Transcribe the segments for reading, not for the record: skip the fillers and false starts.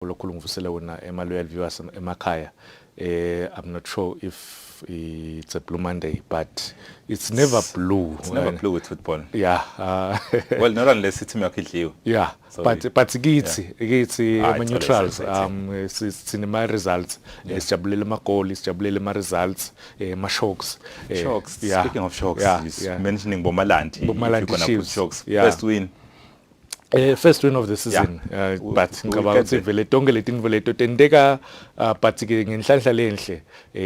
lokhu ngivusela wona ema-loyal viewers emakhaya. I'm not sure if it's a Blue Monday, but it's never blue. It's never blue with football. Yeah. Well, not unless it's Miyakidliwe. Yeah. So But kithi ama-neutrals sinema results. Sijabulele ama-goal, sijabulele ama-results, ama-shocks. Shocks. Yeah. Speaking of shocks, Yeah. mentioning Bomalandi. Bomalandi if you're gonna put Chiefs. shocks. Yeah. First win. First win of the season. But ngicabanga ukuthi vele tonke letinto leto tenteka but ke ngenhlanhla lenhle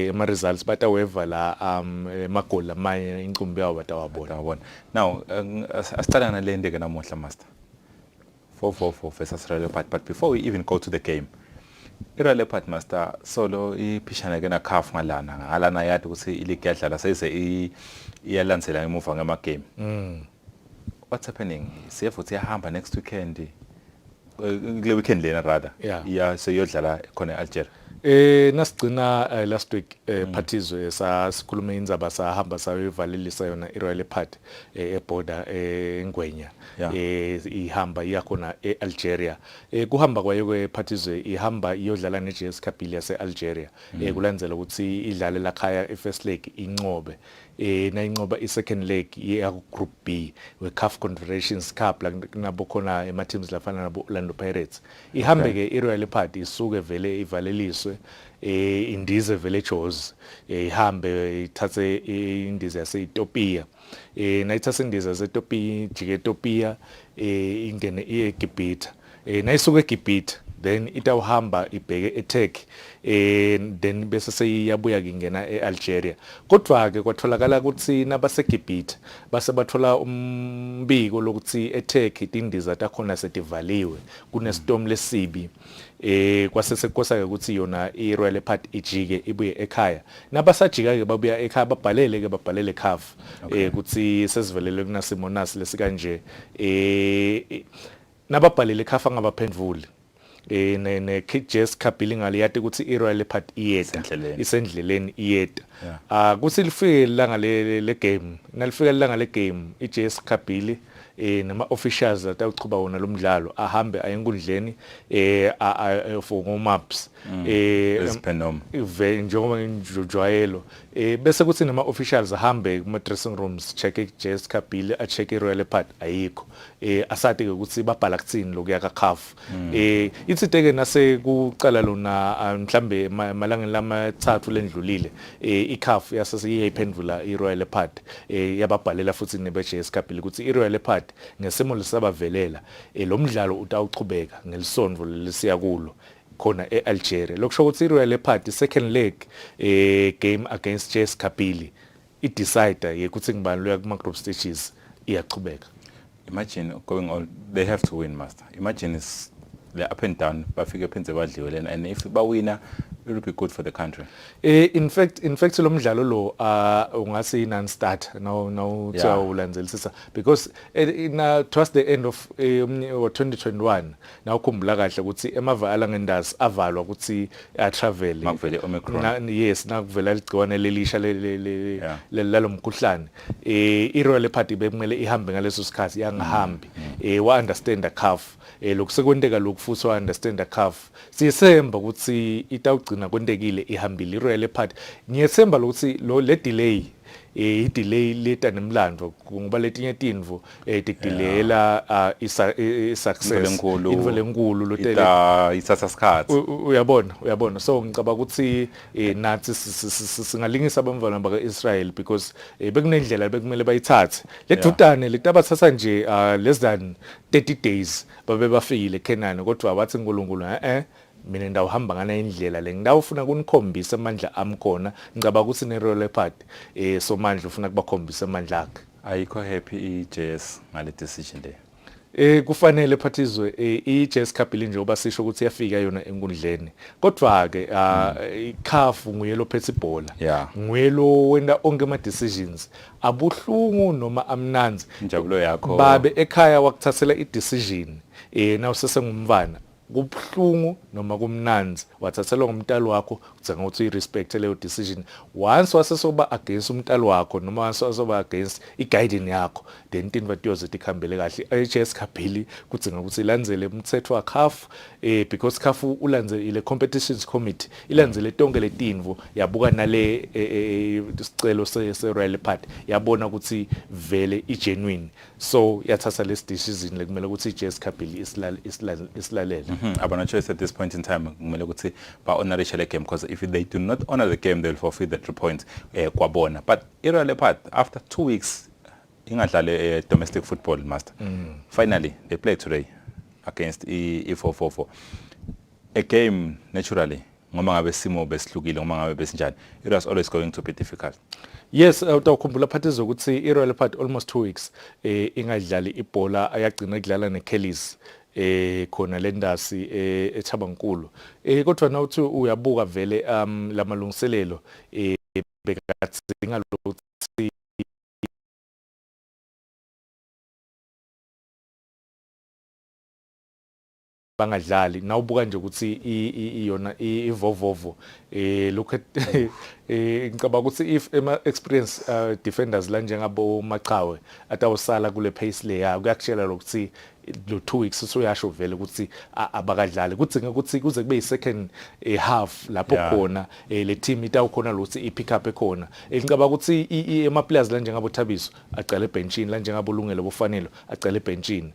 ama results but however la magoli amanye incumbi yawo batawabona. Now, asitala nalende ke namuhla master. 4-4 versus Royal Leopard. But before we even go to the game, Royal Leopard master solo iphishana ke na CAF ngalana yathi ukuthi ileague yadlala sese iyalandzela emuva ngama game. What's happening? CF utiyahamba next weekend. Kule weekend lena rather. Yeah, so yodlala khona Algeria. Nasigcina last week Phathizwe sasikhuluma indzaba sahamba sayivalelisa yona iRoyal Leopard eborder eNgwenya. Ihamba iyakhona eAlgeria. Kuhamba kwayo kwePhathizwe ihamba iyodlala neJS Kabylie yaseAlgeria. Kulandzela ukuthi idlale la khaya iFirst leg inqobe. Nayinqoba isecond leg yeGroup B weCAF Confederations Cup la kunabo khona ema teams lafana nabo Orlando Pirates. Ihambe ke iRoyal Leopard isuke vele ivaleliswe indize vele Jaws ihambe ithathe indize yaseEthiopia. Nayithatha indize yaseEthiopia jike Ethiopia ingene eGibhithe. Nayisuke eGibhithe then itawuhamba ibheke eTurkey then bese seyiyabuya kingena eAlgeria. Kodwa ke kwatholakala ukuthi nabaseGibhithe base bathola umbiko lokuthi eTurkey indiza takhona setivaliwe kunestorm lesibi. Kwase sekosa ke ukuthi yona iRoyal Leopard ijike ibuye ekhaya. Nabasajika ke babuya ekhaya babhalele CAF ukuthi sesivelele kunasimo nasi lesikanje nababhalele CAF angabaphendvuli. JS Kabylie ngaliyati ukuthi iRoyal Leopard isendleleni iyeda. Kuthi lifike ilanga le game nalifika ilanga le game iJS Kabylie nama officials atawuchuba wona lo mdlalo ahambe ayenkundleni for maps njengoba njwayelo bese kuthi nama officials ahambe kuma dressing rooms check JS Kabylie a check iRoyal Leopard ayikho asati ukuthi babhala kuthini lokuya kaCAF. Itsiteke nase kuqala lona mhlambe malanga lamathathu lendlulile iCAF yasasiyiphendvula iRoyal Leopard yababhalela futhi nebeJS Kabylie ukuthi iRoyal Leopard ngesimo lesabavelela lo mdlalo utawuchubeka ngelisonto lesiya kulo khona eAlgeria. Lokusho ukuthi iRoyal Leopard second leg game against JS Kabylie idecide ukuthi ngibani loya kuma group stages iyachubeka. Imagine going all, they have to win master. Imagine it's they're up and down bafike phenze badliwe lena and if bawina it will be good for the country. In fact lo mdlalo lo ungasi non-start now ulandzelisisa because towards the end of 2021 now ukhumbula kahle ukuthi emavala ngendazi avalwa ukuthi travel makuvele Omicron. Yes nakuvela ligciwane lelisha lalomkhuhlane iRoyal Leopard bekumele ihambe ngaleso sikhathi yangahambi wa understand the CAF lokusekwenteka lokufuthi wa understand the CAF sisemba ukuthi itawugcina kwentekile ihambile iRoyal Leopard. Ngiyathemba ukuthi le delay i-delay leta nemlando ngoba letinye tindvo tidelayela i-success into lenkulu lotela isatha sikhathi uyabona so ngicabanga ukuthi nathi singalingisa abamvana baka-Israel because bekunendlela bekumele bayithathe ledutane letabathatha nje less than 30 days babe bafikile eKenani kodwa abathi uNkulunkulu mina ndawuhamba ngana indlela le ngidawufuna kunikhombisa amandla amkhona ngicabanga ukuthi neRoyal Leopard somandla ufuna kubakhombisa amandla akhe. Ayikho happy iJS ngale decision le. Kufanele Phathizwe iJS Kabylie njengoba sisho ukuthi yafika yona enkundleni kodwa ke iCAF nguye lo phethe ibhola nguye lo wenda onke ama decisions abuhlungu noma amnanzi injabulo yakho babe ekhaya wakuthathela idecision nawu sesengumvana kubhlungu noma kumnanzi wathathelwa ngumntali wakho udzinga ukuthi respect leyo decision once wasesoba against umntali wakho noma once wasesoba against i-guiding yakho then into vatioze tikhambele kahle HS Kabili kudzinga ukuthi ilandzele umthetho wa CAF because CAF ulandzele ile competitions committee ilandzele tonke letinvo yabuka nale isicelo se-Royal Party yabona ukuthi vele i-genuine so yathatha lesi decision lekumele ukuthi i-HS Kabili isilalele. I'm not sure at this point in time kumele ukuthi ba honor the game because if they do not honor the game they'll forfeit the 3 points kwabona but i-Royal Party after 2 weeks ingadlale domestic football master finally they play today against i-444 a game naturally ngoma ngabe simo besihlukile ngoma ngabe besinjani it was always going to be difficult. Yes, utawukhumbula Phathizo ukuthi i-Royal Party almost 2 weeks ingadlali ibhola ayagcina idlala neKellis khona lendasi eThabankulu kodwa nawuthi uyabuka vele lamalungiselelo bekadzinga lokuthi bangadlali nawubuka nje ukuthi iyona ivovovo look at ngicabanga ukuthi if experience defenders la njengabo Maqhawe atawusala kule pace leya kuyakutshela lokuthi lo 2 weeks usuyasho vele ukuthi abakadlali kudzinga ukuthi kuze kube yi-second half lapho khona le team itawukhona lokuthi i-pick up ekhona ngicabanga ukuthi ama-players la njengabo Thabiso acala ebenchini la njengabo Lungelo bofanelo acala ebenchini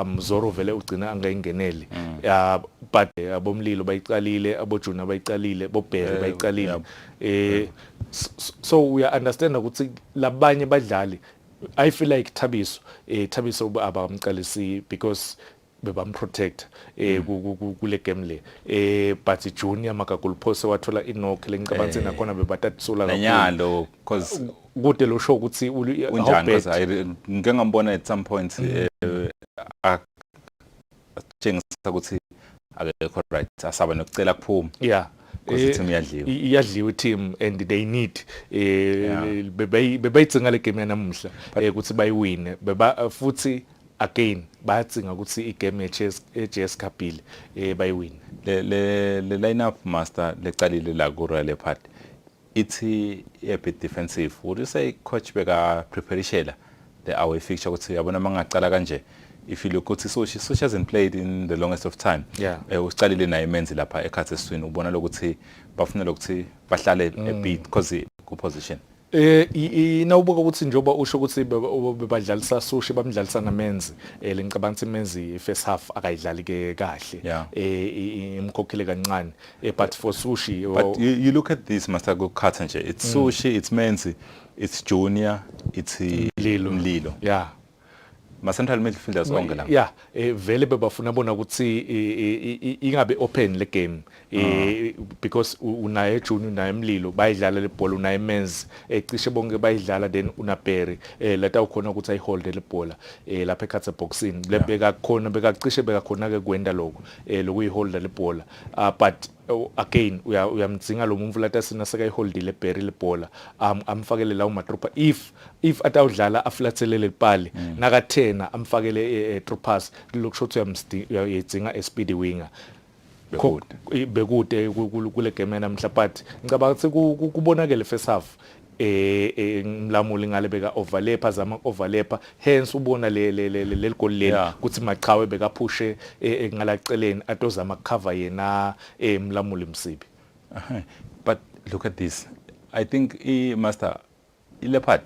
Mzoro vele ugcina angayingeneli but abomlilo bayiqalile abojuna bayiqalile bobheri bayiqalile so we understand ukuthi labanye badlali I feel like Thabiso abamqalisi because bebamprotect kule game le but junior makagulphose wathola inokho lengicabanga nakhona bebatatsula kakhulu because kude lo show ukuthi unjani because ngike ngambona at some point atshengisa ukuthi akekho right asaba nokucela kuphuma because team iyadliwa team and they need bebayitsinga le game yanamuhla ukuthi bayiwine futhi again bayatsinga ukuthi igame ye-HS Kabili bayiwine le lineup master lecalile la ku Royal Party ithi a bit defensive would you say coach beka preparishela the away fixture ukuthi yabona mangacala kanje if you look at Sushi hasn't played in the longest of time ucalile naye menzi lapha ekhathe eswini ubona lokuthi bafuna lokuthi bahlale a bit because ku position nawubuka ukuthi njoba usho ukuthi bebadlalisa Sushi bamdlalisa namenzi lengicabanga ukuthi menzi first half akayidlali ke kahle imkhokhele kancane but for Sushi but you look at this master go cut nje it's Sushi it's menzi it's junior it's Mlilo ma-central midfielders onke la vele bebafuna bona ukuthi ingabe open le game because unaye junior unaye Mlilo bayidlala le bhola unaye menzi cishe bonke bayidlala then unabheri lata ukhona ukuthi ayihold le bhola lapha ekhathe boxing lebeka khona bekacishe bekakhona ke kwenda lokho lokuyiholda le bhola but again uyamdzinga lo muntu lata sina sekayiholdile Berry le bhola amfakele la umatropa if atawudlala aflathelele ipali naka 10 amfakele troopers lokusho ukuthi uyayidzinga speed winger bekude kule game namhla but ngicabanga ukuthi kubonakele first half Mlamuli ngale beka overlap azama overlap hence ubona le goal leli ukuthi Maqhawe beka pushe ngalaceleni atozama cover yena Mlamuli Msibi but look at this I think master Leopard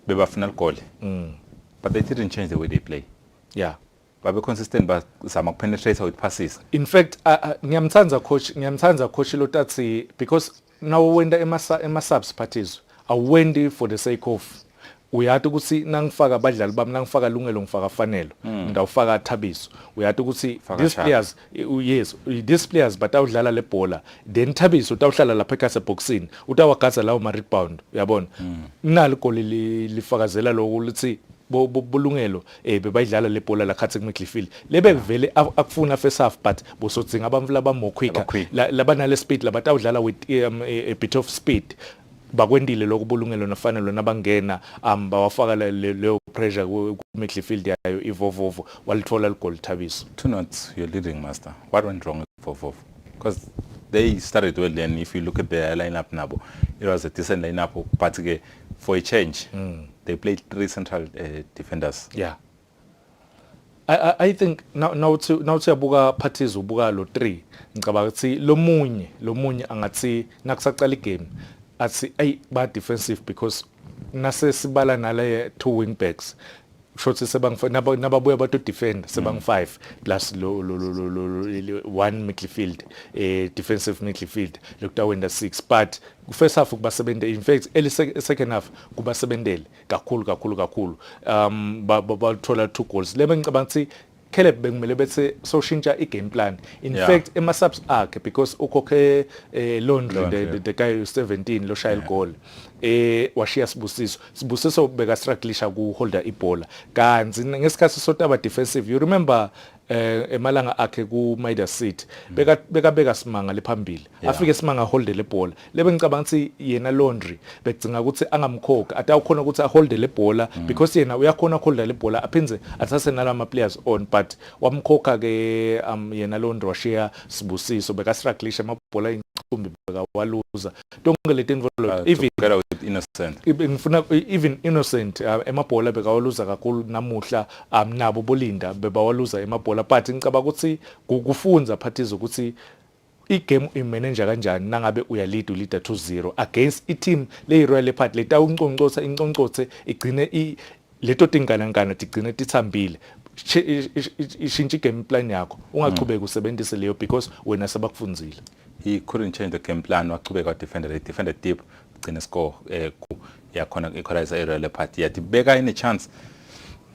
beba final goal but they didn't change the way they play babe consistent but zama penetrate with passes in fact ngiyamthanza coach Lotatsi because now wenda ema subs parties awendi for the sake of uyathi ukuthi nangifaka abadlali bami nangifaka Lungelo ngifaka Fanelo ngidawufaka Thabiso uyathi ukuthi these players but awudlala le bhola then Thabiso utawuhlala lapha ekase boxing utawagaza lawo ma rebound uyabona nalo goli lifakazela lokho lithi bolungelo bebayidlala le bhola la khathe kumidfield lebe vele akufuna first half but bosodzinga abamvula bamo quicker labana le speed labatawudlala with a bit of speed bakwendile lokubulungelo nafanele nabangena bawafaka leyo pressure ku midfield yayo ivovovo walithola ligol Thabiso. 2-0 you're leading, master. What went wrong with Vovo? Because they started well then. If you look at their lineup now, it was a decent lineup, but for a change, they played 3 central defenders. Yeah. I think now to yabuka parties ubuka lo 3 ngicabanga ukuthi lo munye angathi nakusaqala igame athi ba defensive because nase sibala nale 2 wing backs shothi nababuya bato defend sebang 5 plus lo 1 midfield defensive midfield lokutawenda 6 but first half kubasebenzele in fact early second half kubasebenzele kakhulu bathola 2 goals lebe ngicabanga ukuthi Caleb bengimele bethe soshintsha igame plan in fact ema subs akhe because ukhokhe Laundry the guy 17 lo shaya goal washiya Sibusiso beka strugglisha ku holder ibola kanzi ngesikhathi sota aba defensive you remember emalanga akhe ku Maida City beka simanga lephambili afike simanga hold le ball lebe ngicabanga ukuthi yena Laundry becinga ukuthi angamkhokha atawukhona ukuthi ahold le ball because yena uyakhona hold le ball aphenze athathe nalama players on but wamkhokha ke yena Laundry washiya Sibusiso beka strugglisha amabhola inchumbi beka waluza donke le involved even innocent ngifuna even innocent emabhola beka waluza kakhulu namuhla nabo bolinda beba waluza emabhola but ngicaba ukuthi kufunza parties ukuthi igame imanager kanjani nangabe uyalead ulida 2-0 against iteam le Royal Leopard leta unconcotse igcine leto tingana tigcine tithambile ishintsha game plan yakho ungachubeka usebenzise leyo because wena sebakufunzile. He couldn't change the game plan wachubeka defender deep gcine score yakhona equalizer Royal Leopard yathi beka ine chance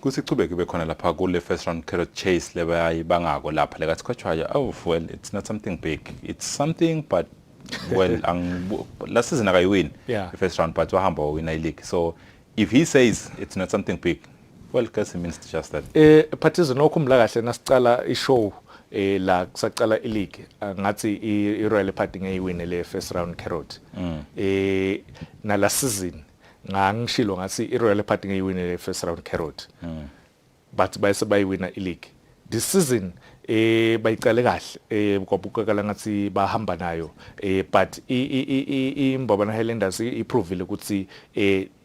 kuthi chubeke bekhona lapha ku le first round carrot chase lebayibangako lapha lekathi coachwaya well it's not something big, it's something but well last season akayiwin the first round but wahamba win I league, so if he says it's not something big, well guess it means just that. Partizan okhumbula kahle nasicala ishow la kusaqala ileague ngathi iRoyal Leopard ngeyiwine le first round carrot na last season ngangishilo ngathi iRoyal Leopard ngeyiwine le first round carrot but bayise bayiwina ileague this season bayicale kahle kwabukakala ngathi bahamba nayo but iMbabana Highlanders iprovile ukuthi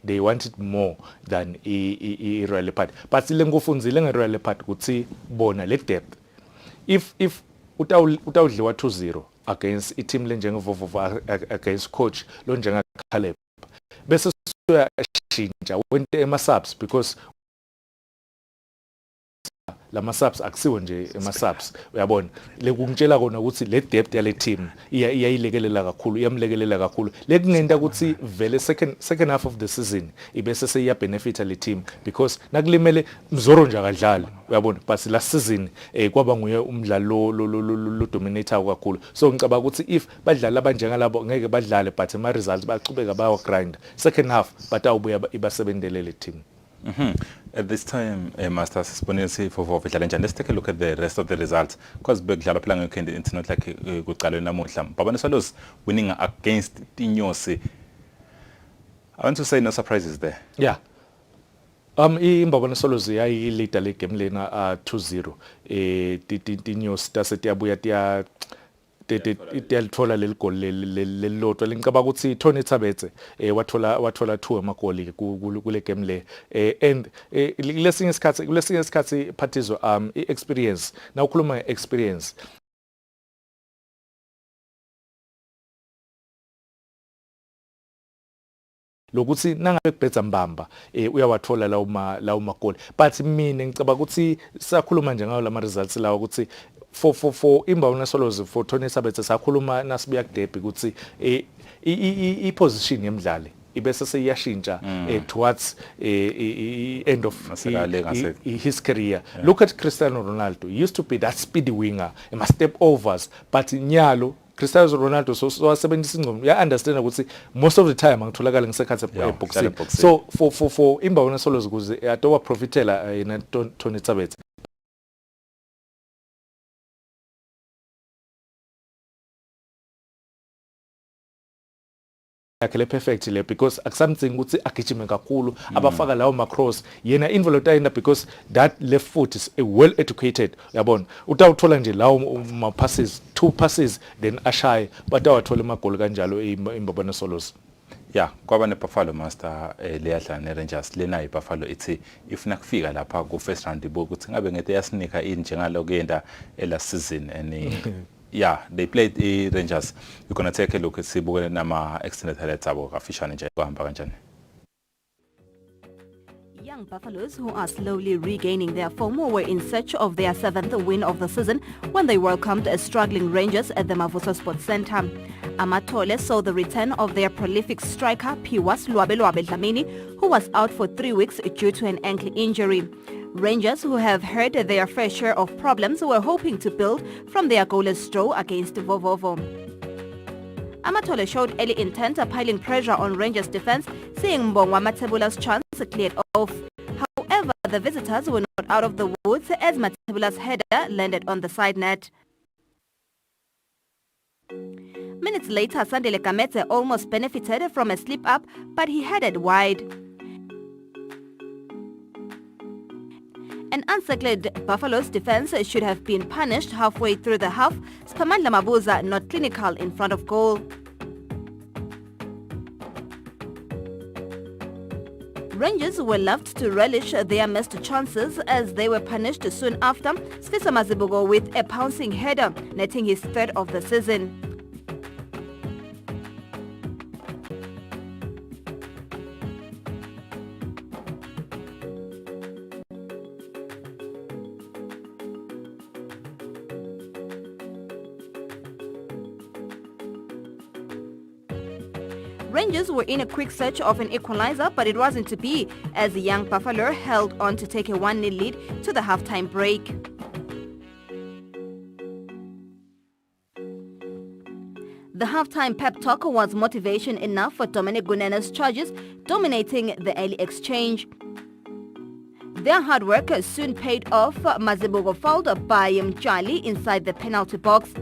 they wanted more than iRoyal Leopard but lengofunzile ngeRoyal Leopard ukuthi bona le depth if utawudliwa 2-0 against iteam lenjengeVovo against coach lo njenga Caleb bese uyashintsha wente ema subs because lama subs akusiwe nje ema subs uyabona lekungitshela kona ukuthi le depth yale team iyayilekelela kakhulu iyamlekelela kakhulu lekungenda ukuthi vele second half of the season ibese seya benefit le team because nakulimele Mzoro nje akadlali uyabona but last season kwaba nguye umdlalo lo dominator kakhulu, so ngicabanga ukuthi if badlala abanjengalabo ngeke badlale but ama results baqhubeka bayo grind second half batawubuya ibasebenzele le team. At this time, Master Sponensi for Vovitlalenjan, let's take a look at the rest of the results. Because Big Jalaplang weekend, it's not like good Kalina Muslim. Babanasalos winning against Tinyosi. I want to say no surprises there. Yeah. Babanasalos I later like game lena 2-0. Tinyosi tasetiabuya tia itiyalithola leli goal lelilodwa ngicabanga ukuthi Tony Tabetse wathola 2 amagoli kule game le and kulesinye isikhathi Partizan experience na ukhuluma experience lokuthi nangabe kubhetha mbamba uyawathola lawo magoli but mina ngicabanga ukuthi sakhuluma nje ngayo lama results lawo ukuthi for imbawona solos for Tony Sabethe sakhuluma nasibuya kuDerby ukuthi i-position yemdlali ibese seyashintsha towards end of his career. Look at Cristiano Ronaldo. He used to be that speedy winger, step overs, but nyalo Cristiano Ronaldo so wasebenzisa ingcondo ya understand ukuthi most of the time angitholakala ngisekhathi boxing, so for imbawona solos ukuze atowa profitela yena Tony Sabethe yakhe le perfect le because akusamdingi ukuthi agijime kakhulu abafaka lawo macross yena involunteer because that left foot is well educated yabona utawuthola nje lawo ma passes 2 passes then ashaye batawathola amagoli kanjalo imbabane solos. Yeah, kwaba neBuffalo Master leyadlala neRangers lena iBuffalo ithi ifuna kufika lapha ku first round ukuthi ngabe ngeke yasinika ini njengalo kuyenda last season and yeah, they played the Rangers. We're going to take a look at sibukele nama extended highlights abo kafishane nje kuhamba kanjani. Young Buffaloes, who are slowly regaining their form, were in search of their 7th win of the season when they welcomed a struggling Rangers at the Mavuso Sports Centre. Amatole saw the return of their prolific striker Piwas Lwabelwabe Dlamini, who was out for 3 weeks due to an ankle injury. Rangers, who have had their fair share of problems, were hoping to build from their goalless draw against Vovovo. Amatole showed early intent, piling pressure on Rangers' defense, seeing Mbongwa Matebula's chance cleared off. However, the visitors were not out of the woods as Matebula's header landed on the side net. Minutes later, Sandile Kamete almost benefited from a slip-up, but he headed wide. An unsettled Buffalo's defense should have been punished halfway through the half, Spamandla Mabuza not clinical in front of goal. Rangers were left to relish their missed chances as they were punished soon after, Sfisa Mazibugo with a pouncing header, netting his 3rd of the season. Rangers were in a quick search of an equalizer, but it wasn't to be as the young Buffalo held on to take a 1-0 lead to the halftime break. The halftime pep talk was motivation enough for Dominic Gunena's charges, dominating the early exchange. Their hard work soon paid off. Mazibugo fouled by Mchali inside the penalty box.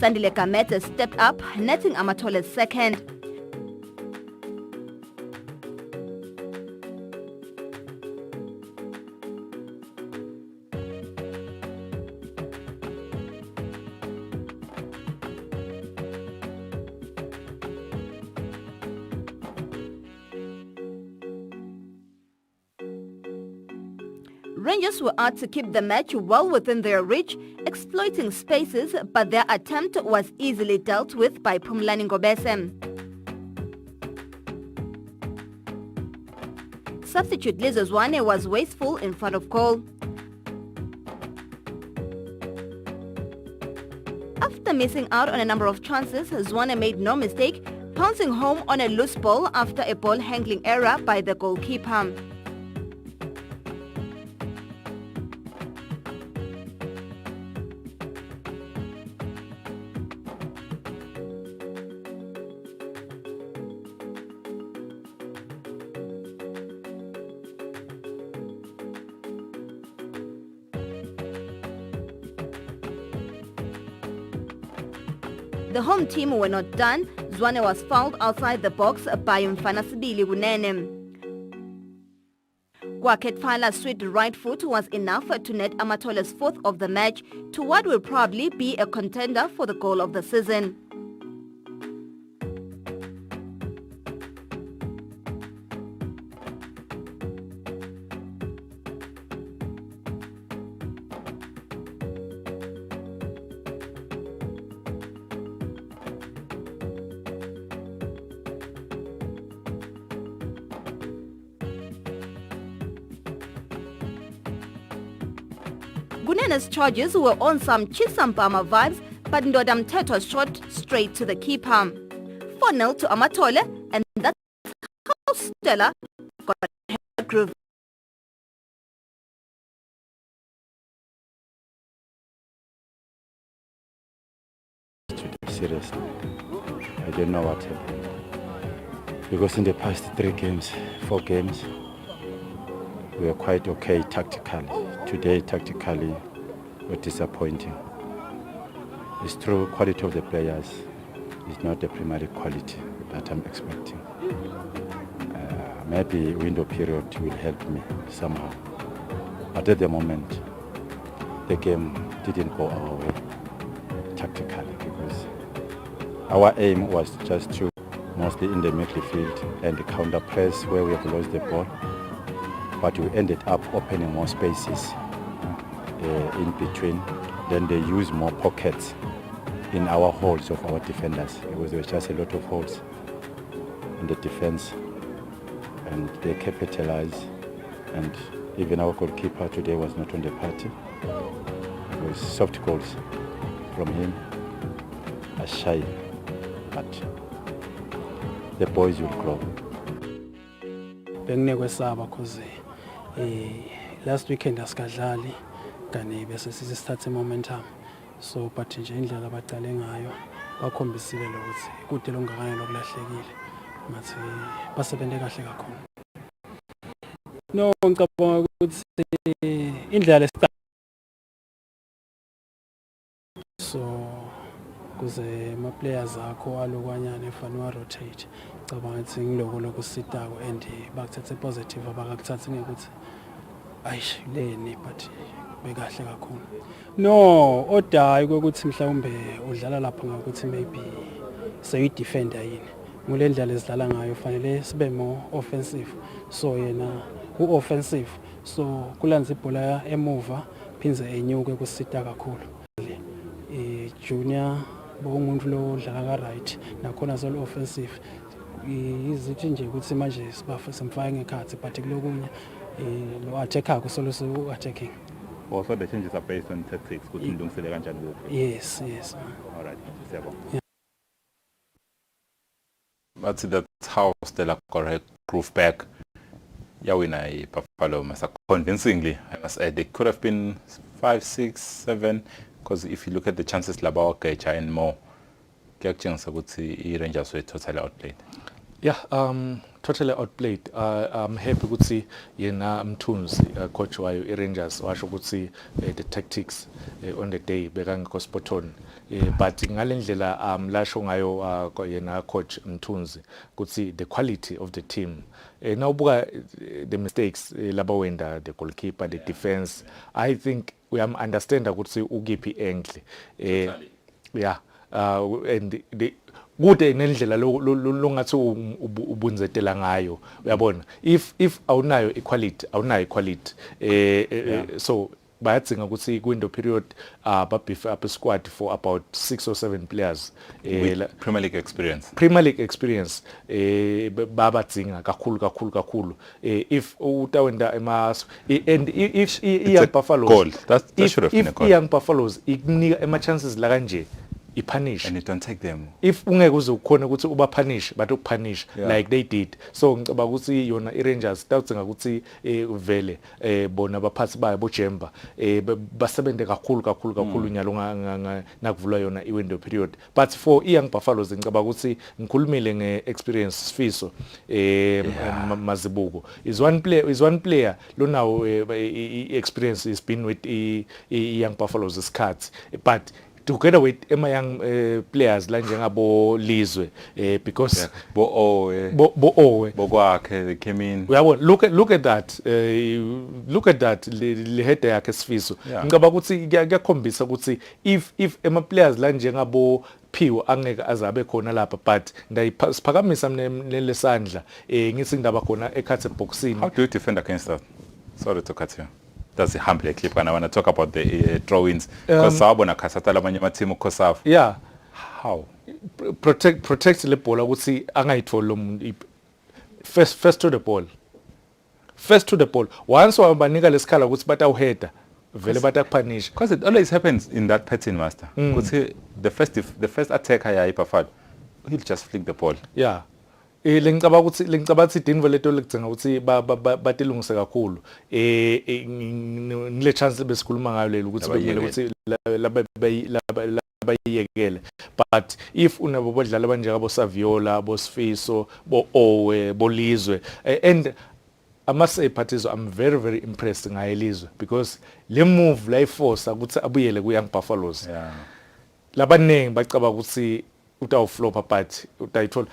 Sandile Kamete stepped up, netting Amatole's 2nd. Rangers were out to keep the match well within their reach, exploiting spaces, but their attempt was easily dealt with by Phumlani Ngobese. Substitute Lizo Zwane was wasteful in front of goal. After missing out on a number of chances, Zwane made no mistake, pouncing home on a loose ball after a ball handling error by the goalkeeper. The home team were not done. Zwane was fouled outside the box by Mfana Sibili Gunene. Kwaket Fala's sweet right foot was enough to net Amatole's 4th of the match to what will probably be a contender for the goal of the season. Gunena's charges were on some Chisampama vibes, but Ndoda Mteto shot straight to the keeper. 4-0 to Amatole, and that's how Stella got her groove. seriously. I don't know what happened. Because in the past 4 games, we were quite okay tactically. Today, tactically, we're disappointing. It's true, quality of the players is not the primary quality that I'm expecting. Maybe window period will help me somehow. But at the moment, the game didn't go our way tactically because our aim was just to mostly in the midfield and the counter press where we have lost the ball. But we ended up opening more spaces in between. Then they use more pockets in our holes of our defenders because there was just a lot of holes in the defense, and they capitalize. And even our goalkeeper today was not on the party. It was soft goals from him, a shy, but the boys will grow. Benginekwesaba because last weekend asikadlali kani bese sisithathe momentum, so but nje indlela abaqale ngayo bakhombisile lokuthi kude longakanye lokulahlekile ngathi basebenze kahle kakhulu. No, ngicabanga ukuthi indlela so kuze ama players akho alokwanyana efanele rotate. Ngicabanga ukuthi ngiloko lokusitako and bakuthathe positive abakuthatha ngekuthi ayish leni but bekahle kakhulu. No, odayi ukuthi mhlawumbe udlala lapho ngokuthi maybe say defender yini. Ngule ndlela esidlala ngayo fanele sibe more offensive. So yena offensive, so kulanza ibhola emuva phinze enyuke kusita kakhulu. Junior bongumuntu lo dlala ka right nakhona solo offensive. Izithi nje ukuthi manje sibafa simfake ngekhathi but kulokunye lo attacker kusolo so attacking. Also the changes are based on tactics ukuthi ndungisele kanjani lokho. Yes. All right. Siyabonga. That's how Stella correct groove back. Yawina Buffalo must convincingly. I must add, they could have been 5, 6, 7. Because if you look at the chances Labawa Kecha and more, Rangers were totally outplayed. Yeah, totally outplayed. I'm happy to see yena Mthunzi coach wayo Rangers washo ukuthi the tactics on the day bekangekho spot on. But ngalendlela lasho ngayo yena coach Mthunzi ukuthi the quality of the team. Now buka the mistakes labawenda, the goalkeeper, the defense. I think we understand ukuthi ukiphi angle. Yeah. And the kude nendlela longathi ubunzetela ngayo uyabona if awunayo equality so bayadzinga ukuthi window period beef up a squad for about 6 or 7 players Premier League experience babadzinga kakhulu if utawenda and if young Buffaloes that should have been a goal. Young Buffaloes ikunika ema chances la kanje ipunish and you don't take them if ungeke uzokhona ukuthi uba punish but ukupunish like they did. So ngicabanga ukuthi yona iRangers tawudzinga ukuthi vele bona abaphathi bayo boJemba basebenze kakhulu nyalo nakuvulwa yona iwindow period. But for young Buffaloes ngicabanga ukuthi ngikhulumile ngeexperience Sifiso Mazibuko is one player lo now experience has been with young Buffaloes isikhathi, but together with young players la njengabo Lizwe because bokwakhe they came in. Uyabona look at that le head yakhe Sifiso ngicabanga ukuthi kuyakhombisa ukuthi if ema players la njengabo Phiwo angeke azabe khona lapha, but ndayiphakamisa nelesandla ngithi ndaba khona ekhathe boxing. How do you defend against that? Sorry to cut you. That's a humble clip and I want to talk about the throw-ins because sabona khasata labanye amateam ukhosafa. Yeah, how protect le ball ukuthi angayitholi lo muntu first to the ball once wabanika lesikhala ukuthi batawuheader vele batakupunish because it always happens in that pattern, master. Because the first attacker ya Buffalo, he'll just flick the ball. Yeah, lengicabanga ukuthi idinvo leto lekudzinga ukuthi batilungise kakhulu ngile chance besikhuluma ngayo lelo ukuthi bekumele ukuthi labayiyekele but if unabo bodlala banje abo Saviola bo Sifiso bo Owe bo Lizwe and I must say Phathizo, I'm very very impressed ngayelizwe because le move la iforce ukuthi abuyele ku Young Buffaloes labanengi bacaba ukuthi utawuflopa but utayithola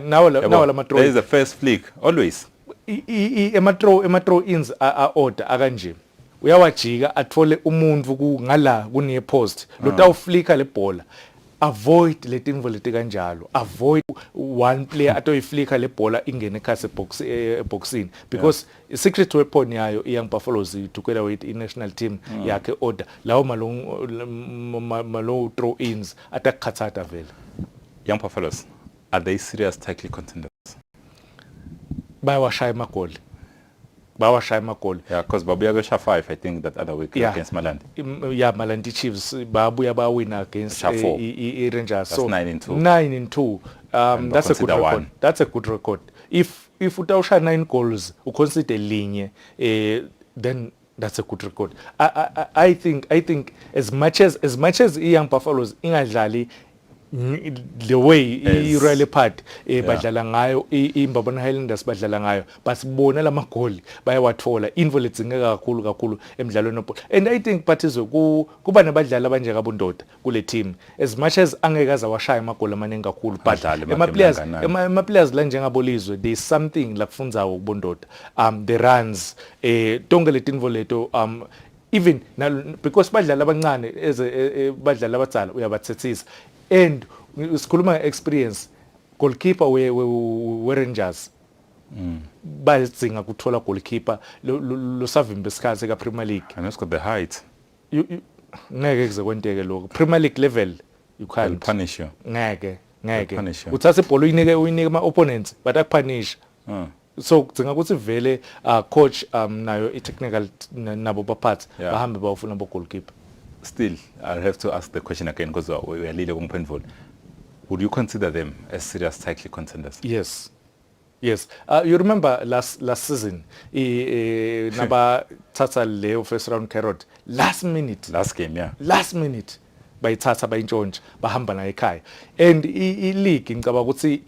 now lama throw there is a first flick always ema throw ins a order akanje uyawajika athole umuntu ngala kune post lo tawuflika le bhola avoid letinvo leti kanjalo avoid one player atoyiflika le bhola ingene ekhase boxini because secret weapon yayo Young Buffaloes together with the national team yakhe order lawo malo throw ins atakhathatha vele. Young Buffaloes, are they serious title contenders? Bayawashaya amagoli yeah, because babuya kusha 5 I think that other week against Malandi. Yeah, Malandi Chiefs babuya ba win against Rangers. That's so 9-2. 9-2. That's a good record. One. That's a good record. If utawusha 9 goals uconsider linye then that's a good record. I think as much as Young Buffaloes ingadlali the way i-Royal part badlala ngayo iMbabane Highlanders badlala ngayo basibona lamagoli bayawathola info ledzingeka kakhulu emidlalweni webhola and I think Phathizo kuba nabadlali abanje kabundoda kule team as much as angekaza washaya amagoli amaningi kakhulu but ema players la njengabolizwe there is something la kufunzayo kubundoda the runs tonke letinvo leto even because badlala abancane badlala abadzala uyabathethisa and sikhuluma experience goalkeeper we Rangers bayidzinga kuthola goalkeeper lo savimbe isikhathi ka Premier League and it's got the height ngeke kuze kwenteke lokho Premier League level you can't punish you ngeke uthatha ibhola uyinike ama opponents but akupunish so kudzinga ukuthi vele coach nayo i-technical nabo baphathi bahambe bawufuna bo goalkeeper. Still, I'll have to ask the question again because we are really painful. Would you consider them as serious title contenders? Yes. You remember last season, naba tata leo first round carrot last game, yeah. Last minute by tata by Jones, bahamba na ekhaya. And league ngicaba ukuthi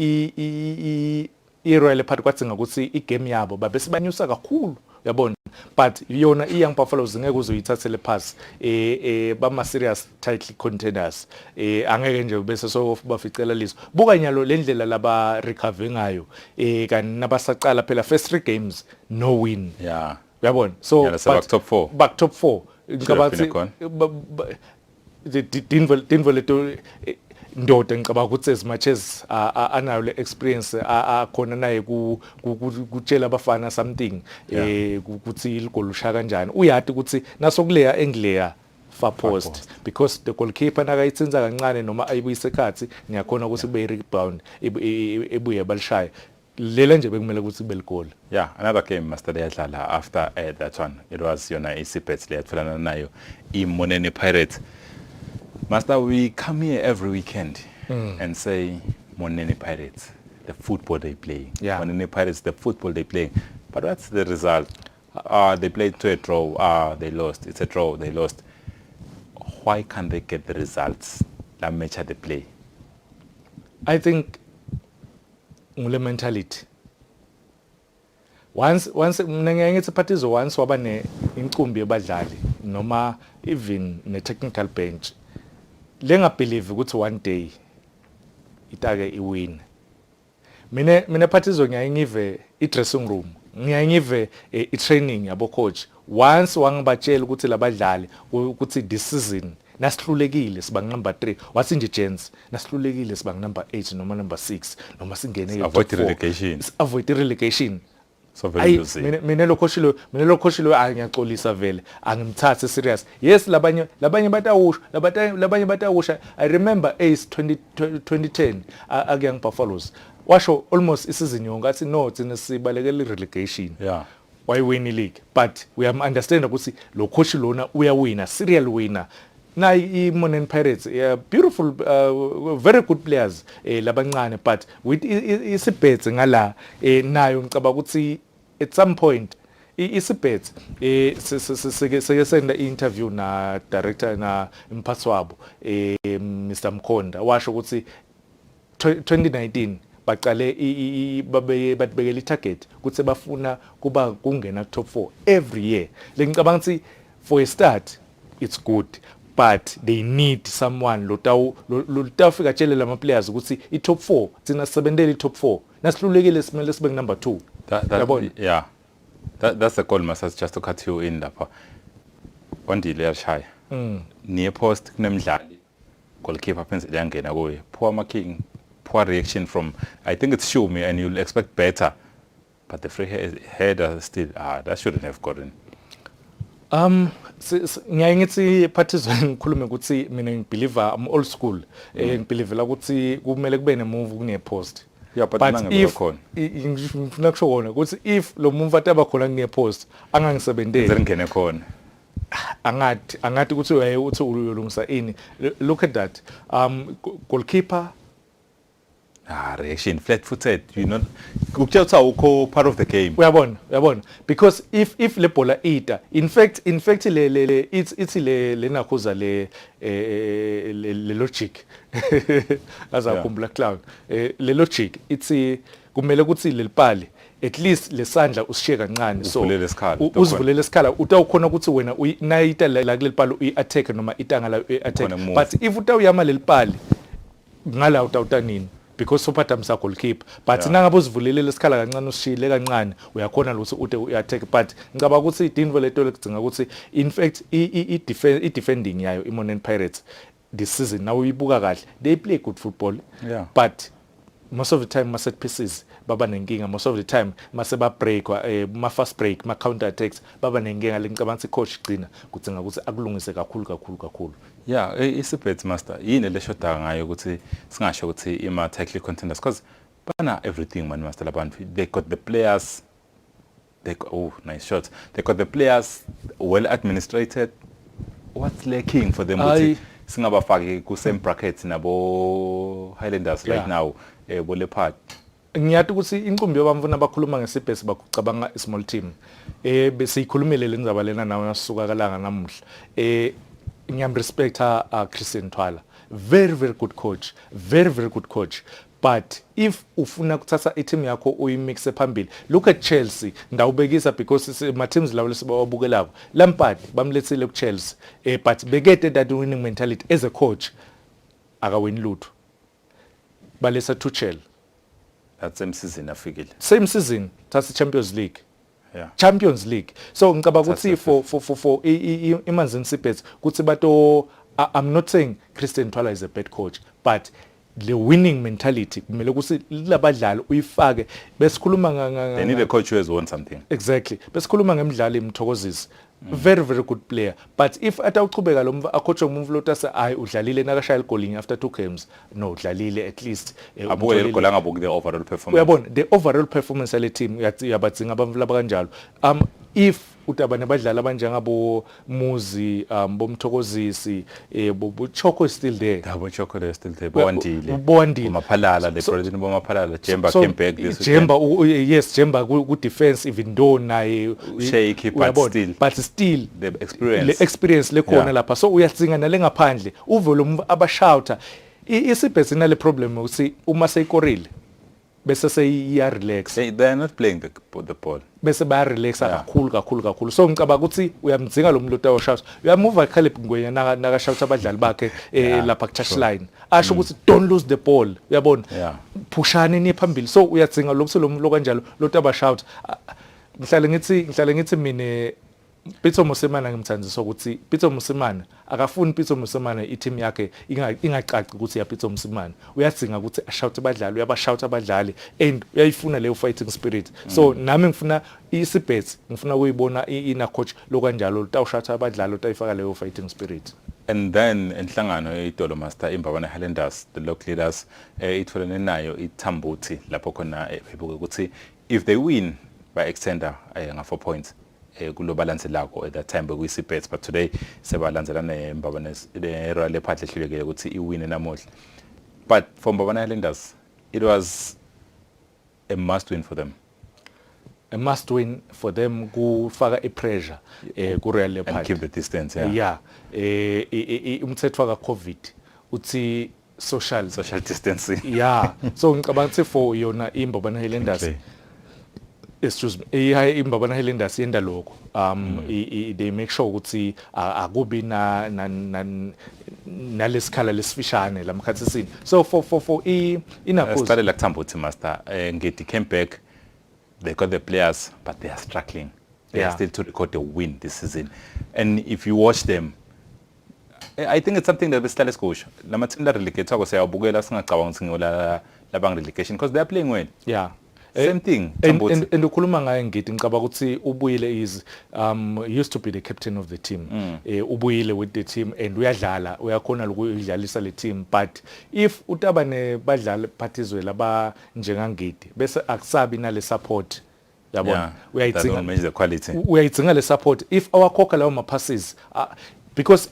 i-Royal part kwatsinga ukuthi igame yabo babesibanyusa kakhulu yabona but yona iYoung Buffaloes ngeke uzoyithathele pass bama serious title contenders angeke nje bese so baficela lizo buka nyalo lendlela laba recover ngayo kanti nabasaqala phela first 3 games no win yabona so back top 4 ngicabanga dinvo leto ndoda ngicabanga ukuthi as much as anayo le experience akhona naye kutshela abafana something ukuthi igol usha kanjani uyathi ukuthi naso kuleya engleya far post because the goalkeeper nakayitsinza kancane noma ayibuyise ekhathi ngiyakhona ukuthi be rebound ebuye balishaya lela nje bekumele ukuthi kube ligol. Yeah, another game master yadlala after that one it was yona isibets leyatholana nayo iMonene Pirates. Master, we come here every weekend and say Monene Pirates, the football they play. Yeah. Monene Pirates, the football they play. But what's the result? They played to a draw. They lost. It's a draw. They lost. Why can't they get the results that match they play? I think ngule mentality. Once ngiyayithi Phathizo once waba incumbi yabadlali noma even ne technical bench. Lenga believe ukuthi one day itake iwin. Mina Phathizo ngiyayive i-dressing room, ngiyayive i-training yabo coach. Once wangibatshela ukuthi labadlali ukuthi this season nasihlulekile siba number 3, wathi nje gents nasihlulekile siba number 8 noma number 6 noma singene avoid relegation. So very easy. Mina lo coach lo angiyaxolisa vele angimthathe serious. Yes labanye batawusha. I remember Ace 2010 Young Buffaloes washo almost isizini yonke athi no thina sibalekele relegation. Yeah. Why win the league? But we understand ukuthi lo coach lona uyawina, serial winner. na i-Monen Pirates beautiful very good players labancane but with isibhethe ngala nayo ngicabanga ukuthi at some point isibhethe sike senda interview na director na imphathi wabo Mr Mkhonda washo ukuthi 2019 baqale batibekela itarget ukuthi bafuna kuba kungena top 4 every year ngicabanga ukuthi for a start it's good but they need someone lotawufika tshele lama players ukuthi i top 4 thina sisebenzele i top 4 nasihlulekile simele sibe number 2 yeah that's the goal masters just to cut you in lapha ondile yashaya near post kunemdlali goalkeeper phensela yangena kuye poor marking poor reaction from I think it's Shumi and you'll expect better but the free header still that shouldn't have gotten ngiyaye ngithi Partizan ngikhulume ukuthi mina ngibeliever I'm old school ngibelieve la ukuthi kumele kube ne move kune post yeah but nangakhona ngifuna kusho kona ukuthi if lo move ataba khona kune post angangisebenzeli zingene khona angathi ukuthi uthi uyolungisa ini look at that goalkeeper reaction flat footed you know ukuthatha ukho part of the game uyabona because if le bola ita in fact le it's le nakhuza le logic azakhumbula cloud le logic it's kumele ukuthi lelipali at least lesandla usishiye kancane so uzivulele isikhala utawukhona ukuthi wena uyinayita la kulelipali uyi-attack noma itanga la uyi-attack but if utawuyama lelipali ngala utawutanini because sophatha msa goalkeeper but nangabe uzivulele lesikhala kancane usishile kancane uyakhona ukuthi ute uyattack but ngicaba ukuthi idinvo leto lekudzinga ukuthi in fact i defending yayo iMonen Pirates this season now uyibuka kahle they play good football but most of the time ma set pieces baba nenkinga most of the time mase ba break ma fast break ma counter attacks baba nenkinga ngicabanga ukuthi coach gcina kudzinga ukuthi akulungise kakhulu isibet master yini leshoda ngayo ukuthi singasho ukuthi ima title contenders because bana everything man master labantu they got the players nice shot they got the players well administrated what's lacking for them ukuthi singabafaki ku same brackets nabo Highlanders right now bo Leopard ngiyathi ukuthi inqumbi yobamfuna bakhuluma ngesibhesi bakucabanga small team bese ikhulumile lenzaba lena nawe nasuka kalanga namuhla ngiyam respecta Christian Twala very good coach very good coach but if ufuna kuthatha i-team yakho uyimixe phambili look at Chelsea ndawubekisa because ma teams lawo lesibabukelako Lampard bamlethile ku Chelsea but begete that winning mentality as a coach akawini lutho balesa Tuchel that same season afikile same season that's Champions League Champions League so ngicabanga ukuthi for imanzini sibet kuthi bato I'm not saying Christian Twala is a bad coach but the winning mentality kumele ukuthi labadlali uyifake besikhuluma they need a coach who has won something exactly besikhuluma ngemidlalo imthokozisi very good player but if atawuchubeka lo mva coach umuntu lotasa hayi udlalile nakashaya igolini after 2 games no udlalile at least abuke igol angabuki the overall performance uyabona the overall performance yale team yabadzinga abamvula kanjalo if utaba nebadlali abanjengabo Muzi bomthokozisi bo Choko is still there abo Choko is still there bondile maphalala the president bomaphalala Jemba came back this Jemba yes Jemba ku defense even though naye shaky but still the experience lekhona lapha so uyatsinga nale ngaphandle uve lo abashouta isibhesi nale problem ukuthi uma seyikorile bese seya relax they are not playing the ball bese baya relax kakhulu so ngicabanga ukuthi uyamdzinga lo muntu otawushout uyamove Caleb Ngwenya naka shout abadlali bakhe lapha ku touchline asho ukuthi don't lose the ball uyabona pushane ni phambili so uyadzinga lokuthi lo muntu kanjalo lo tabashout ngihlale ngithi mina Pitso Mosemane ngimthandiso ukuthi Pitso Mosemane akafuni Pitso Mosemane i-team yakhe ingacaci ukuthi ya Pitso Mosemane uyadzinga ukuthi ashout abadlali uyabashout abadlali and uyayifuna leyo fighting spirit so nami ngifuna isibet ngifuna ukuyibona ina coach lokanjalo utawushout abadlali utayifaka leyo fighting spirit and then enhlangano eidolo master imbabana Highlanders the local leaders itholene nayo ithambuthi lapho khona ebuke ukuthi if they win by extender nga 4 points kulo balance lakho at that time bekuyisibets, but today sebalandzela neMbabane Royal Leopard lehlulekile ukuthi iwine namuhla. But for Mbabane Highlanders, it was a must win for them. A must win for them kufaka ipressure ku Royal Leopard and keep the distance. Yeah. Umthetho ka COVID uthi social distancing. Yeah. So ngicabanga ukuthi for yona iMbabane Highlanders excuse me iMbabane Highlanders yenda lokho they make sure ukuthi akubi nalesikhala lesifishane lamkhathesini. So for inaphuzu started like Tambuti master ngeti came back, they got the players but they are struggling. They are still to record a win this season. And if you watch them, I think it's something that besihlale sikusho lama team la relegated ko sayabukela singacabanga ukuthi ngola labang relegation because they are playing well. Yeah. Same thing. And ukhuluma ngaye ngithi ngicabanga ukuthi ubuyile is used to be the captain of the team. Ubuyile with the team and uyadlala uyakhona lokudlalisa le team, but if utaba ne badlali phathizwe laba njengangidi bese akusabi nale support yabona uyayidzinga the quality. Uyayidzinga le support if awakhokha lawo ma passes because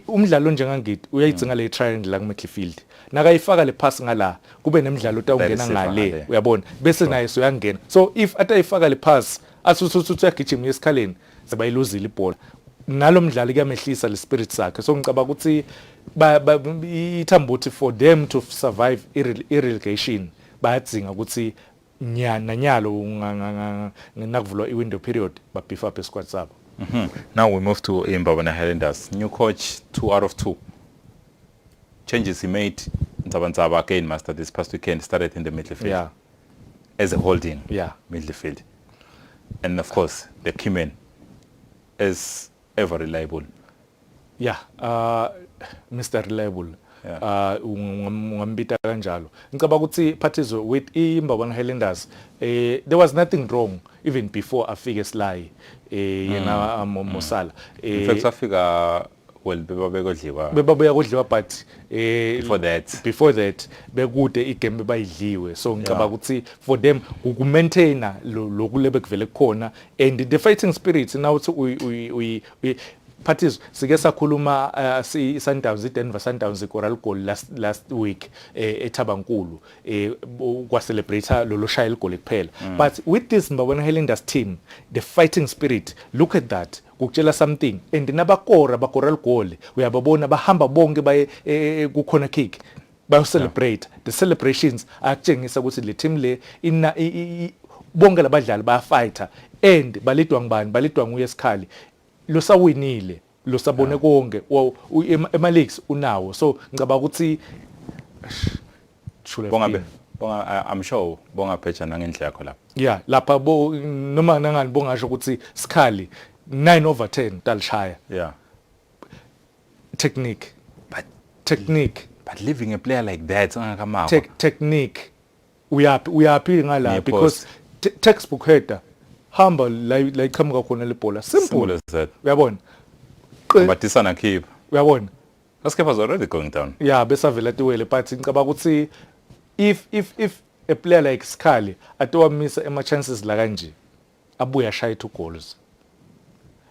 umdlalo njengangidi uyayidzinga le triangle la ku midfield. Nakayifaka le pass ngala kube nemidlalo utawungena ngale uyabona bese naye soyangena. So if atayifaka le pass asuthi uyagijima esikhaleni sebayiluzile ibhola nalo mdlali kuyamehlisa le spirit sakhe. So ngicabanga ukuthi iThambuthi for them to survive irrelegation bayadzinga ukuthi nyalo nakuvulwa iwindow period ba beef up squad sabo. Now we move to Mbabane Highlanders. New coach, 2 out of 2. Changes he made. Nzaba again, master, this past weekend started in the midfield. Yeah. As a holding. Yeah. Midfield. And of course, the key man is ever reliable. Yeah. Mr. Reliable. Ungambita kanjalo. Ngicabanga ukuthi Phathizo with iMbabane Highlanders there was nothing wrong even before afike Sly yena Mosala. In fact afika well bebabuya kodliwa but before that bekude igame bayidliwe. So ngicabanga ukuthi for them ku maintainer lokulebe kuvele khona and the fighting spirit now we Phathizo sike sakhuluma Sundowns iDenver Sundowns icoral goal last week eThabankulu kwa celebrate lo shaya igoli kuphela. But with this Mbabane Highlanders team, the fighting spirit, look at that, kukutshela something. And nabakora bacoral goal uyababona bahamba bonke baye ku corner kick bayo celebrate. The celebrations akutshengisa ukuthi le team le ina bonke labadlali bayafighter and balidwa ngibani balidwa nguyesikhali lo sawinile lo sabone konke ema leagues unawo. So ngicabanga ukuthi bonga I'm sure bonga phecha nangendlela yakho lapha. Yeah, lapha noma nangani bongasho ukuthi sikhali 9/10 talishaya. Yeah. Technique. But leaving a player like that technique uyaphila ngala because textbook header hamba la iqhamuka khona le bhola simple as that. Uyabona? But this one keep. Uyabona? That's keep was already going down. Yeah, besavela tiwele but ngicabanga ukuthi if a player like Scully atowa misa ema chances la kanje abuya shaya 2 goals.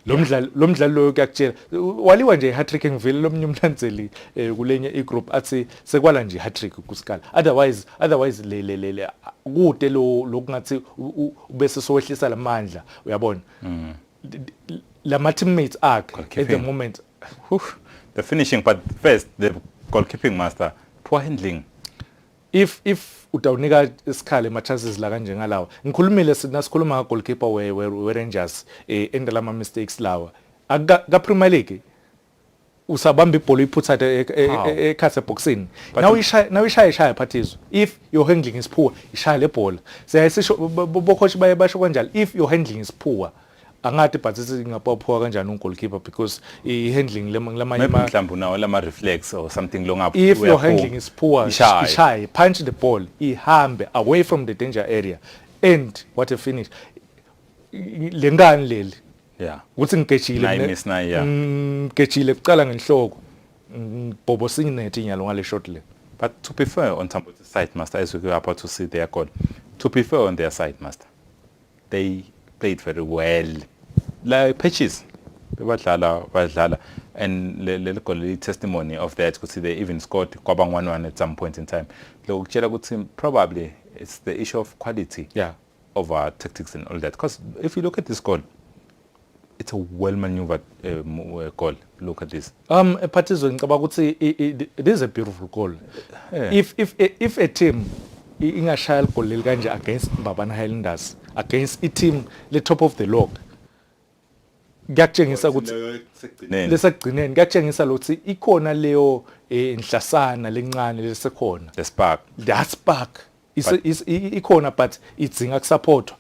Lo mdlalo lo kuyakutshela waliwa nje hat-trick ngivile lo mnyumlandzeli kulenye igroup athi sekwala nje hat-trick kuScala. Otherwise le kude lo kungathi bese sowehlisa lamandla uyabona. La teammates akhe at the moment the finishing, but first the goalkeeping master, poor handling. If utawunika isikhala ema chances la kanje ngalawa ngikhulumile nasikhuluma nga goalkeeper we Rangers endala ama mistakes lawa ka Premier League usabamba ibhola iphutha ekhathe boxini now ishaya Phathizo. If your handling is poor ishaya le bhola siyayisho bocoach basho kanjalo if your handling is poor angati but singapophoka kanjani goalkeeper because handling lamanye mhlawumbe nawo lama reflex or something long up. If your handling is poor shy punch the ball ihambe away from the danger area and what a finish lengani leli. Yeah, ukuthi ngigejile kucala ngenhloko bobo sinethi inyalo ngale shot le. But to be fair on Tambuti's side master, as we go about to see their goal, to be fair on their side master, they played very well la patches badlala and le goal testimony of that because they even scored kwaba 1-1 at some point in time. Lokutshela ukuthi probably it's the issue of quality over tactics and all that, because if you look at this goal, it's a well maneuvered goal. Look at this. Partizan ngicabanga ukuthi it is a beautiful goal. If a team ingashaya goal leli kanje against Mbabane Highlanders, against a team le top of the log, kuyakutshengisa ukuthi lesagcineni kuyakutshengisa ukuthi ikhona leyo inhlasana lencane lesekhona, the spark, that spark is ikhona, but idzinga kusupportwa,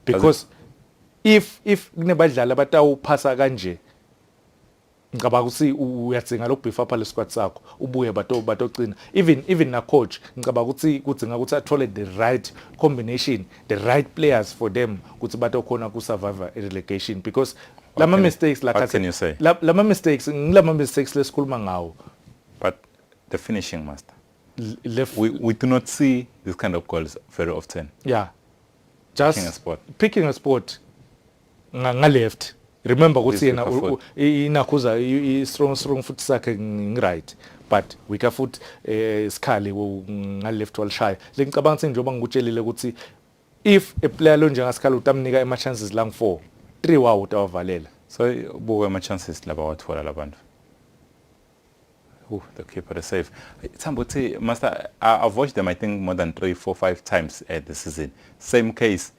because if kunebadlali abatawuphasa kanje, ngicabanga ukuthi uyadzinga lokubhifa pha lesquad sakho ubuye batocina, even na coach ngicabanga ukuthi kudzinga ukuthi athole the right combination, the right players for them ukuthi batokhona ku survive relegation, because lama mistakes like what can you say? Lama mistakes lesikhuluma ngawo, but the finishing master, we do not see this kind of goals very often. Just picking a spot nga left. Remember ukuthi yena inakhuza strong foot sakhe right, but weaker foot Skhali nga left walishaya. Ngicabanga ukuthi njengoba ngikutshelile ukuthi if a player lo njenga Skhali utamnika ama chances lang 4, 3 wawo utawavalela. So buke ama chances laba wathola labantu. The keeper is safe. Somebody master, I've watched them I think more than 3, 4, 5 times at the season. Same case,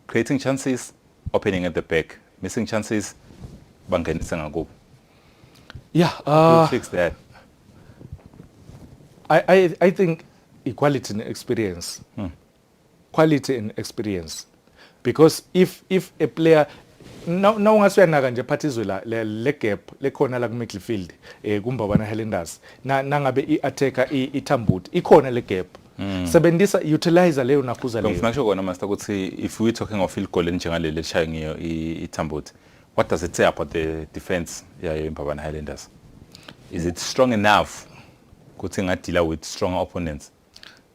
creating chances, opening at the back. Missing chances, bangenisa ngakubo. Fix that. I think equality and experience. Quality and experience. Because if a player now ungasuyana nje Partizwe le gap lekhona la ku midfield kuMbabane Highlanders nangabe iattacker iThambuti ikhona le gap. Sebenzisa utilize leyo nakhuza leyo. Ngifuna kusho kona master ukuthi if we talking of field goal njengaleli leshaya ngiyo iThambuti, what does it say about the defense yayo iMbabane Highlanders? Is it strong enough ukuthi ngadila with strong opponents?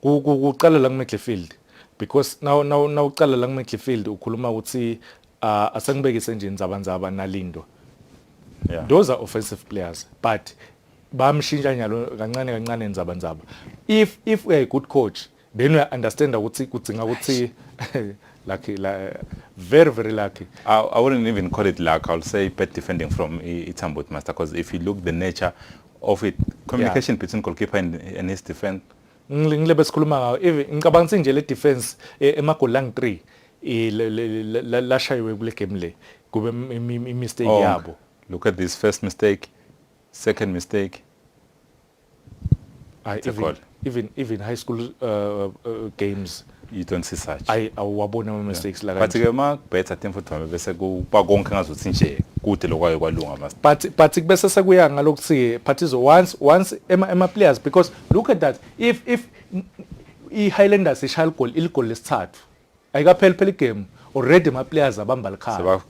Kuqala la ku midfield, because now uqala la ku midfield ukhuluma ukuthi asengibekise nje Nzabanzaba naLindo. Those are offensive players, but bamshintsha nyalo kancane Nzabanzaba. If we are a good coach, then we understand ukuthi kudzinga ukuthi lucky, very very lucky. I wouldn't even call it luck. I'll say bad defending from Itambuti master, because if you look the nature of it, communication between goalkeeper and his defense. Ngilebe sikhuluma ngawo, ngicabanga ukuthi nje le defense emagoli lang 3 la shaywe kule game le kube mistake yabo. Look at this first mistake, second mistake. Even high school games you don't see such. Awabona mistakes like that. But ke ma better team futhi bese kuba konke ngazuthi nje kude lokwayo kwalunga master. But bese sekuya ngalokuthi Partizwe once ema players, because look at that, if iHighlanders ishaya goal lesithathu ayikaphela game already ma players abamba likhala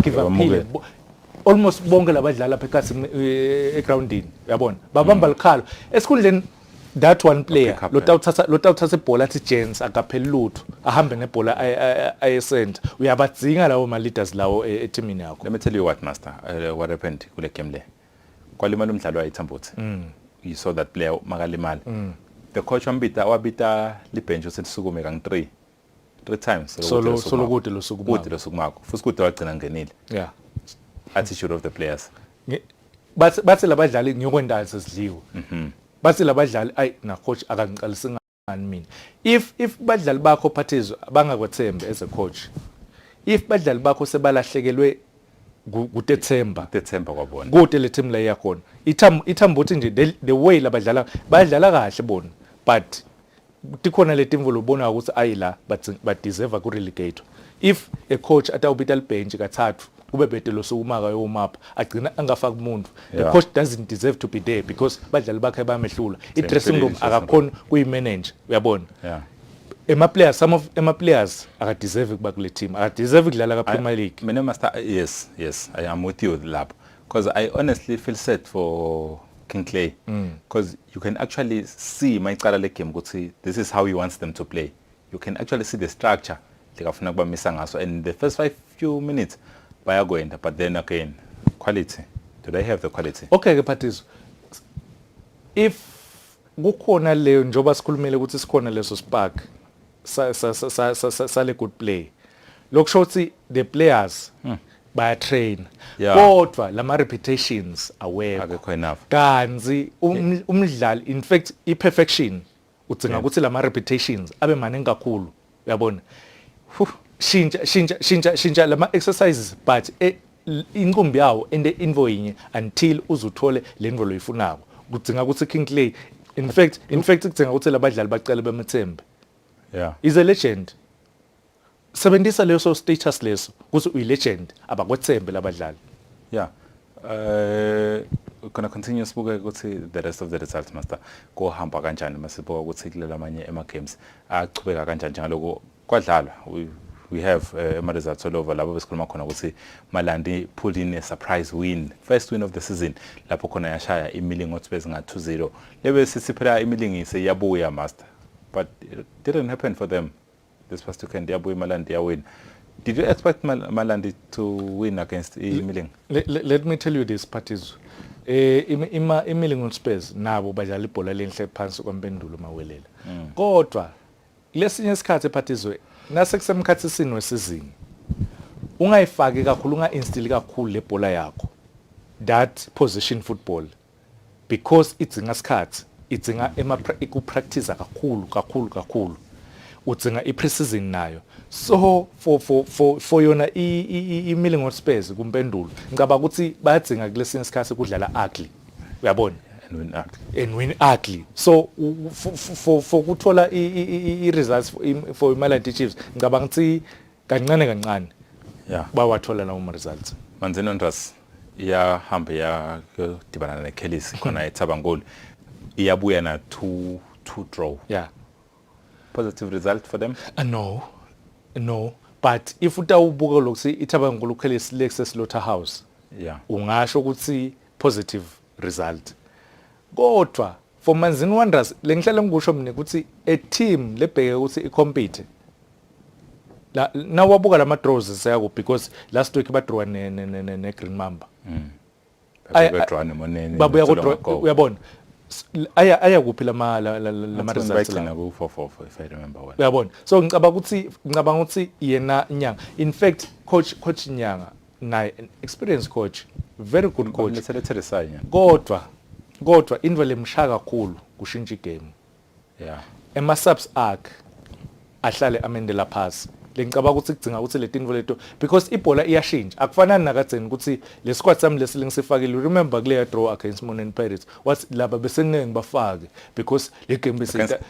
give up almost bonke labadlala lapha ekhasi egroundini uyabona babamba likhala esikhundleni that one player lotawuthatha ibhola athi Jens akapheli lutho ahambe nebhola ayesend uyabadzinga lawo ma leaders lawo eteamini yakho. Let me tell you what master, what happened kule game le kwalimala umdlalo wayiThambuti. You saw that player makalimala. The coach wabita libench usethi sukume kang 3 times so kude lo sukumako futhi kude wagcina ngenile. Attitude of the players. Bathi labadlali ngiyokwendala sesidliwe. Bathi labadlali na coach akangiqalisa ngani mina. If badlali bakho Partizwe bangakwethemba as a coach, if badlali bakho sebalahlekelwe kutethemba kwabona kude le team la yakhona iThambuti nje the way labadlala badlala kahle bona, but tikhona le team volobona ukuthi ayila but deserve ku relegator. If a coach atawubita bench kathathu kube betelo sokumaka yo map agcina angafaka umuntu, the coach doesn't deserve to be there because badlali bakhe bamehlula i-dressing room akakhona kuyi-manage uyabona. Some of ema players aka deserve kuba kule team, aka deserve kudlala ka Premier League. Mina master, yes I am with you lab, because I honestly feel sad for King Clay, because you can actually see mayicala le game ukuthi this is how he wants them to play. You can actually see the structure lekafuna kubamisa ngaso, and the first few minutes bayakwenda, but then again quality, do they have the quality? Okay ke Phathiso, if kukhona leyo njoba sikhulumile ukuthi sikhona leso spark sale good play, lokusho ukuthi the players baya train kodwa lama repetitions awekho Akekho enough. kanzi umdlali in fact I perfection udzinga ukuthi lama repetitions abe maningi kakhulu uyabona shintsha lama exercises but inqumbi yawo ende invo yinye until uzuthole le nvo loyifunako kudzinga ukuthi King Clay in fact kudzinga ukuthi labadlali bacela bemthembe. Yeah, Is a legend. Sebenzisa leso status leso ukuthi uyi legend abakwethembe labadlali. yeah. Gonna continue sibuke ukuthi the rest of the results master kohamba kanjani masibuka ukuthi kulela amanye ema games achubeka kanjani njengaloko kwadlalwa. We have ama results all over lapho besikhuluma khona ukuthi Malandi pulled in a surprise win, first win of the season lapho khona yashaya iMillinghot nga 2-0 lebe sisiphela iMillingise yabuya master, but it didn't happen for them this past weekend. Yabuya Malandi win. Did you expect Malandi to win against iMilling? Let me tell you this Phathiso. iMillinghot Spurs nabo badlala ibhola lenhle phansi kwampendulo mawelela. Kodwa lesinye isikhathi Phathiso nasekusemkhathi sini wesizini ungayifaki kakhulu unga-instill kakhulu le bhola yakho that position football because idzinga isikhathi idzinga ikupractice kakhulu udzinga i-pre-season nayo so for yona iMillinghot Spurs kumpendulo ngicabanga ukuthi bayadzinga kulesinye isikhathi kudlala ugly uyabona and win ugly so for kuthola i-results for Malandi Chiefs ngicabanga ukuthi kancane yeah bawathola lawo results. Manzini Ondras iyahamba yakudibana neKellis khona eThabangoli iyabuya na 2 draw. Yeah, Positive result for them? No, but if utawubuka lokuthi iThabangoli uKellis Lex Slaughterhouse Yeah, ungasho ukuthi positive result. Kodwa for Manzini Wanderers lengihlala ngikusho mina ukuthi a team lebheke ukuthi icompete la nawabuka lama draws sayako because last week badraw ne Green Mamba. babuya moneni Babuya ku uyabona aya kuphi lama results la na ku 4-4 if I remember well. uyabona so ngicabanga ukuthi yena Nyanga in fact coach Nyanga naye experienced coach, very good coach. Kodwa indlela emshaka kakhulu kushintsha igame. Yeah. Ema subs akhe ahlale amendela phansi. Lengicabanga ukuthi kudzinga ukuthi le tinvo leto because ibhola iyashintsha. Akufanani nakadzeni ukuthi le squad sami lesifakile. Remember kule draw against Moneni Pirates. What laba bese ngibafake because le game bese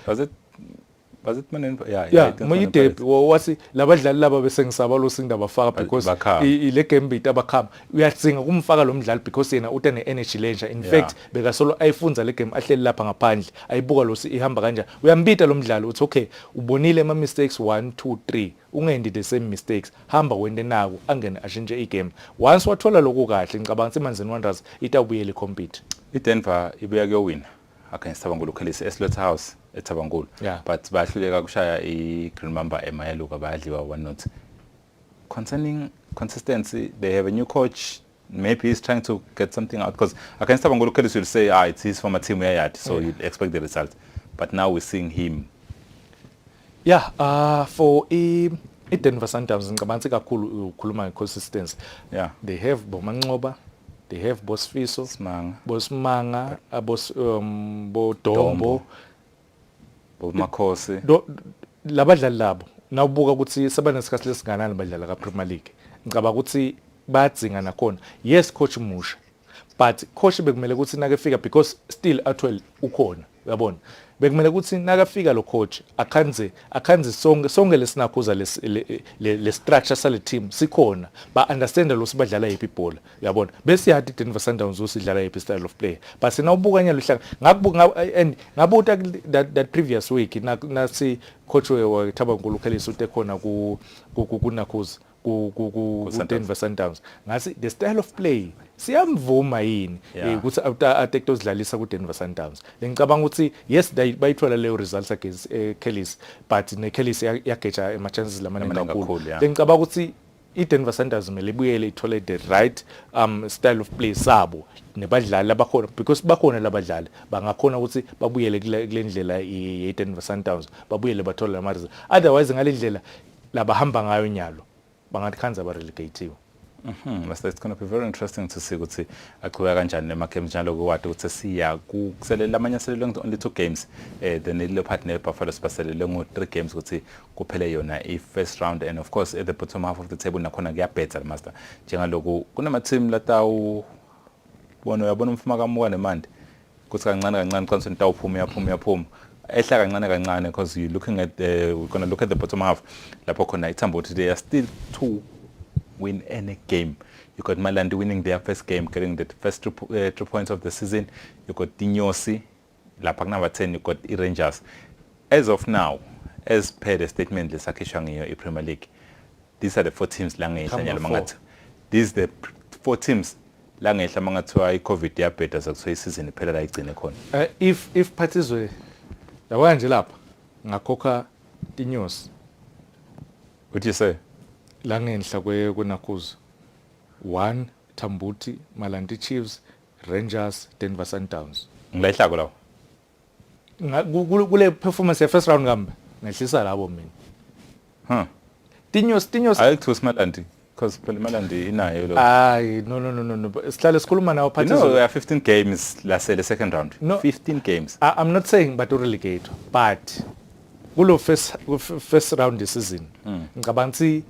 was it Moneni? Yeah, moyide wathi labadlali laba bese ngisaba lo sindaba faka because ile game bit abakhamba uyatsinga kumfaka lo mdlali because yena utane energy lenja in fact bekasolo ayifunza le game ahleli lapha ngaphandle ayibuka lo ihamba kanjani uyambita lo mdlali uthi okay ubonile ama mistakes 1 2 3 ungendi the same mistakes hamba wende naku angene ashintshe igame once wathola lokho kahle ngicabanga ukuthi Manzini Wanderers itawubuyela compete. iDenver ibuya kuyowina against Tabangolo Khaleesi eSlaughterhouse eThabangolo but bahluleka kushaya iGreen Mamba emayaluka bayadliwa 1-0. Concerning consistency, they have a new coach. Maybe he's trying to get something out because against Tabangolo Khaleesi you'll say it's his former team so you'd expect the result, but now we're seeing him for iDenver Sundowns ngicabanga kakhulu ukukhuluma ngeconsistency. They have Bomanqoba, they have Bosfiso, Bosmanga, Bodombo, Makhosi. Labadlali labo nawubuka ukuthi sebanesikhathi lesinganani badlala ka Premier League. Ngicabanga ukuthi bayadzinga nakhona. Yes coach musha, but coach bekumele ukuthi nakefika because still at12 ukhona uyabona. Bekumele ukuthi nakafika lo coach akhanze sonke lesinakhuza le structure sale team sikhona ba understand lo sibadlala yipi ibhola uyabona bese yathi Denver Sundowns usidlala yipi style of play but nawubuka nyalo hlanga ngabuka that previous week nasi coach we Tabangolo Khaleesi utekhona kunakhuza ku Denver Sundowns ngasi the style of play siyamvuma yini ukuthi atekto sidlalisa ku Denver Sundowns. Ngicabanga ukuthi yes bayithola leyo results against Khaleesi but neKhaleesi yageja ama chances lamane kakhulu. Ngicabanga ukuthi iDenver Sundowns kumele ibuyele ithole the right style of play sabo nebadlali abakhona because bakhona labadlali bangakhona ukuthi babuyele kule ndlela yeDenver Sundowns babuyele bathole ama results otherwise ngale ndlela labahamba ngayo nyalo bangathi ba relegatiwe. Master, it's going to be very interesting to see ukuthi aqhubeka kanjani nemakhemi njalo kuwade ukuthi siya kuselela amanyaselelo only 2 games then iLeopard neBuffalo baselele ngo 3 games ukuthi kuphele yona i-first round and of course at the bottom half of the table nakhona kuyabhetha master njengaloku kunama team latawu uyabona umfuma kamuka nemandi kuthi kancane xa nitawuphuma yaphuma ehla kancane because you looking at we're going to look at the bottom half lapho khona ithamba ukuthi they are still 2 win any game. You got Malandi winning their first game, getting the first 3 points of the season. You got Dinyosi, Lapak number 10, you got Rangers. As of now, as per the statement, the Sakishangi Premier League, these are the 4 teams. These are the 4 teams. COVID diabetes so season iphela igcine khona. If Patizwe la nje lapha ngakhokha Dinyosi. What do you say? La ngenhla kweNakuza 1 Tambuti Malandi Chiefs Rangers Denver Sundowns ngilehla ko lawo kule performance first round ngambe ngehlisa labo mina Dinyosi ayikuthusi Malandi because phela Malandi inayo lo no sihlale sikhuluma nawo Patizwe no there are 15 games lasele second round no, 15 games I'm not saying but relegate but kulo first round this season ngicabanga ukuthi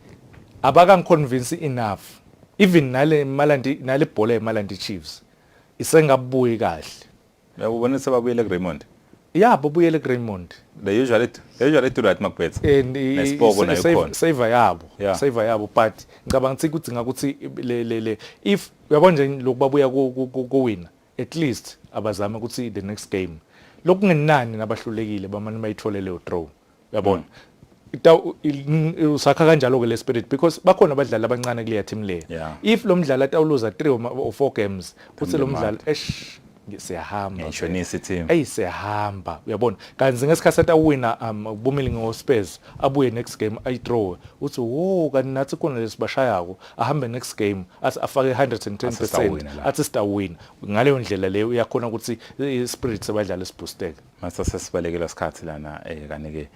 abakangiconvince enough even nale bhola eMalandi Chiefs isengabuyi kahle yabona sebabuyele kuRaymond babuyele kuRaymond they usually do that Macbeth nesipoko nayo khona save yabo but ngicabanga ukuthi ngakuthi le if uyabona nje lokubabuya kuwina at least abazame ukuthi the next game lokungenani nabahlulekile bamane bayitholele udraw uyabona usakha kanjalo ke le spirit because bakhona abadlali abancane kule team le if lo mdlali atawuluza 3 or 4 games uthi lo mdlali siyahamba ngishonisa team siyahamba uyabona kanzi ngesikhathi atawina ubumili ngoSpurs abuye next game ayidraw uthi kanti nathi khona lesibashayako ahambe next game afake 110% athi sitawina ngaleyo ndlela leyo uyakhona ukuthi spirit sebadlali siboosteke mase sesibalekela isikhathi lana kanike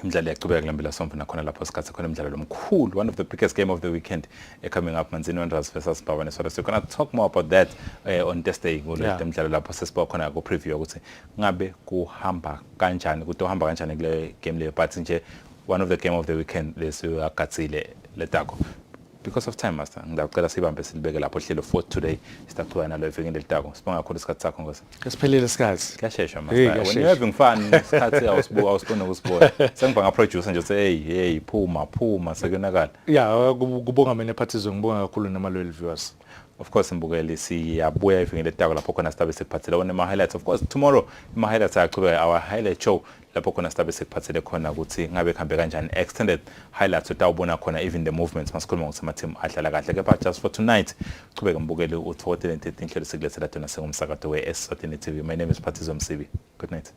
imidlalo yaqhubeka kulambela somfu nakhona lapho sikhathi khona imidlalo lomkhulu one of the biggest game of the weekend coming up Manzini Wanderers versus Bhavani so we're going to talk more about that on Thursday ngolwethu imidlalo lapho sesiba khona ku preview ukuthi ngabe kuhamba kanjani kutohamba kanjani kule game leyo but nje one of the game of the weekend lesiyagatsile letako because of time master ngicela sibambe silibeke lapho hlelo for today sitaqhubeka nalo evekini letako sibonga kakhulu isikhathi sakho ngosi kasiphelele isikhathi kashesha master when you having fun isikhathi awusibona ukusibona sengiba ngaproducer nje hey phuma sekonakala kubonga mina Patizwe ngibonga kakhulu nama loyal viewers of course mbukeli siyabuya evekini letako lapho khona sitabe sekuphathela wona ama highlights of course tomorrow ama highlights ayaqhubeka our highlight show lapho khona sitabe sekuphathele khona ukuthi ngabe khambe kanjani extended highlights utawubona khona even the movements masikhuluma ukuthi ama team adlala kahle kepha just for tonight qhubeka mbukeli u 14 inhlelo sikulethela tona sengumsakazo we Eswatini TV my name is Patizwe Msibi good night.